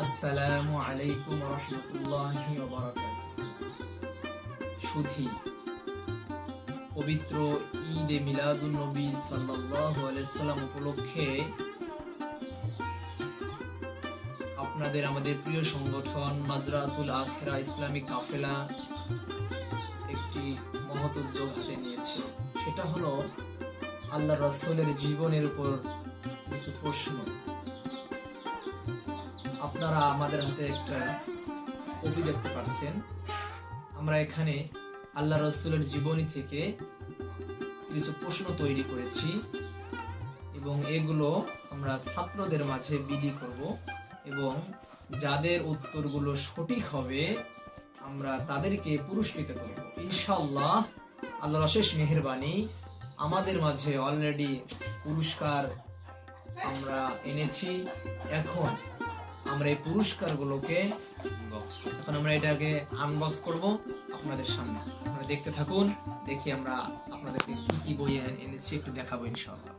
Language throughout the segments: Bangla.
আসসালামু আলাইকুম রহমতুল্লাহি ওয়া বারাকাতুহু। সুধী পবিত্র ঈদে মিলাদুন নবী সাল্লাল্লাহু আলাইহি সাল্লাম উপলক্ষে আপনাদের আমাদের প্রিয় সংগঠন মাজরাতুল আখিরা ইসলামিক কাফেলা একটি মহৎ উদ্যোগ হাতে নিয়েছে। সেটা হলো আল্লাহর রাসূলের জীবনের উপর কিছু প্রশ্ন। আপনারা আমাদের হাতে একটা কপি দেখতে পাচ্ছেন। আমরা এখানে আল্লাহ রাসূলের জীবনী থেকে কিছু প্রশ্ন তৈরি করেছি এবং এগুলো আমরা ছাত্রদের মাঝে বিলি করব এবং যাদের উত্তরগুলো সঠিক হবে আমরা তাদেরকে পুরস্কৃত করব ইনশাআল্লাহ। আল্লাহর অশেষ মেহেরবানি, আমাদের মাঝে অলরেডি পুরস্কার আমরা এনেছি। এখন আমরা এই পুরস্কারগুলোকে আমরা এটাকে আনবক্স করব আপনাদের সামনে। আপনারা দেখতে থাকুন, দেখি আমরা আপনাদেরকে কি কি বই এনেছি একটু দেখাবো ইনশাআল্লাহ।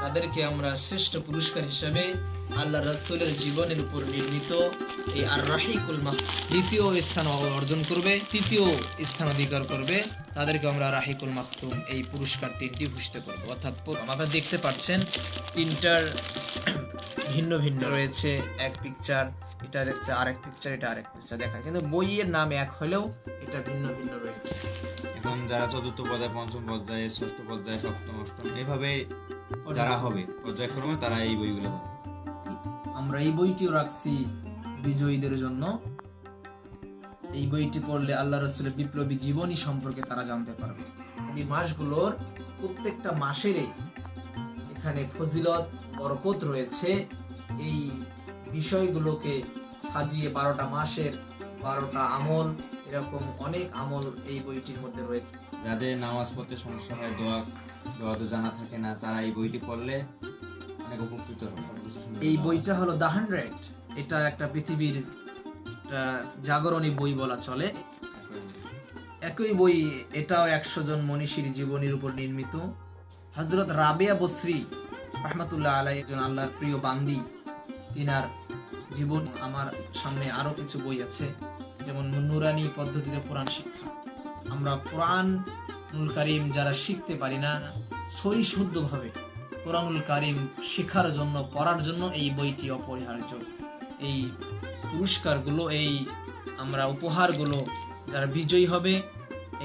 তাদেরকে আমরা শ্রেষ্ঠ পুরস্কার হিসেবে আল্লাহ রাসূলের জীবনের উপর নির্মিত এই আর রাহিকুল দ্বিতীয় স্থান অর্জন করবে, তৃতীয় স্থান অধিকার করবে, তাদেরকে আমরা রাহিকুল মাকতুম এই পুরস্কার তিনটি ঘোষিত করব। অর্থাৎ আপনারা দেখতে পাচ্ছেন তিনটার ভিন্ন ভিন্ন রয়েছে, এক পিকচার, এটা দেখছে আরেক পিকচার, এটা আরেক পিকচার দেখা, কিন্তু বইয়ের নাম এক হলেও এটা ভিন্ন ভিন্ন রয়েছে। এখন যারা চতুর্থ পর্যায়ে, পঞ্চম পর্যায়ে, ষষ্ঠ পর্যায়ে, সপ্তম, অষ্টম এভাবে যারা হবে পর্যায়ক্রমে তারা এই বইগুলো পাবে। আমরা এই বইটিও রাখছি বিজয়ীদের জন্য। এই বইটি পড়লে আল্লাহ রাসূলের বিপ্লবী জীবনী সম্পর্কে তারা জানতে পারবে। এই মাসগুলোর প্রত্যেকটা মাসেরই এখানে ফজিলত বরকত রয়েছে। এই বিষয়গুলোকে সাজিয়ে 12টা মাসের 12টা আমল, এরকম অনেক আমল এই বইটির মধ্যে রয়েছে। যাদের নামাজ পড়তে সমস্যা হয়, দোয়া তো জানা থাকে না, তারা এই বইটি পড়লে অনেক উপকৃত হবে। এই বইটা হলো দ্য 100। এটা একটা পৃথিবীর জাগরণী বই বলা চলে। একই বই এটাও 100 জন মনীষীর জীবনীর উপর নির্মিত। হযরত রাবিয়া বসরি রাহমাতুল্লাহ আলাইহি একজন আল্লাহর প্রিয় বান্দি, তিনার জীবন। আমার সামনে আরো কিছু বই আছে, যেমন নুরানি পদ্ধতিতে কোরআন শিক্ষা। আমরা কোরআনুল কারীম যারা শিখতে পারি না, সহি শুদ্ধভাবে কোরআনুল কারীম শেখার জন্য, পড়ার জন্য এই বইটি অপরিহার্য। এই পুরস্কারগুলো, এই আমরা উপহারগুলো যারা বিজয়ী হবে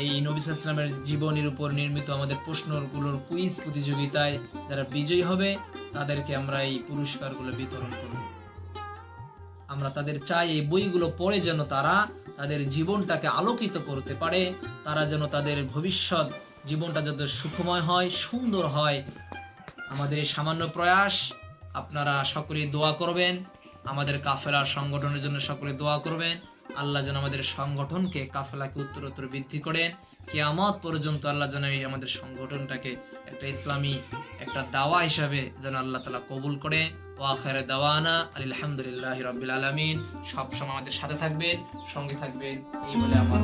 এই নবী সাল্লাল্লাহু আলাইহি ওয়াসাল্লামের জীবনীর উপর নির্মিত আমাদের প্রশ্নগুলোর কুইজ প্রতিযোগিতায় যারা বিজয়ী হবে তাদেরকে আমরা এই পুরস্কারগুলো বিতরণ করব। আমরা তাদের চাই এই বইগুলো পড়ে যেন তারা তাদের জীবনটাকে আলোকিত করতে পারে, তারা যেন তাদের ভবিষ্যৎ জীবনটা যত সুখময় হয়, সুন্দর হয়। আমাদের এই সামান্য প্রয়াস আপনারা সকলে দোয়া করবেন, আমাদের কাফেলার সংগঠনের জন্য সকলে দোয়া করবেন। আল্লাহ যেন আমাদের সংগঠনকে, কাফেলাকে উত্তরোত্তর বৃদ্ধি করেন। কিয়ামত পর্যন্ত আল্লাহ যেন আমাদের সংগঠনটাকে একটা ইসলামী একটা দাওয়া হিসাবে যেন আল্লাহ তাআলা কবুল করে। ওয়া আখির দাওয়ানা আলহামদুলিল্লাহি রাব্বিল আলামিন। সব সময় আমাদের সাথে থাকবেন, সঙ্গে থাকবেন, এই বলে আমার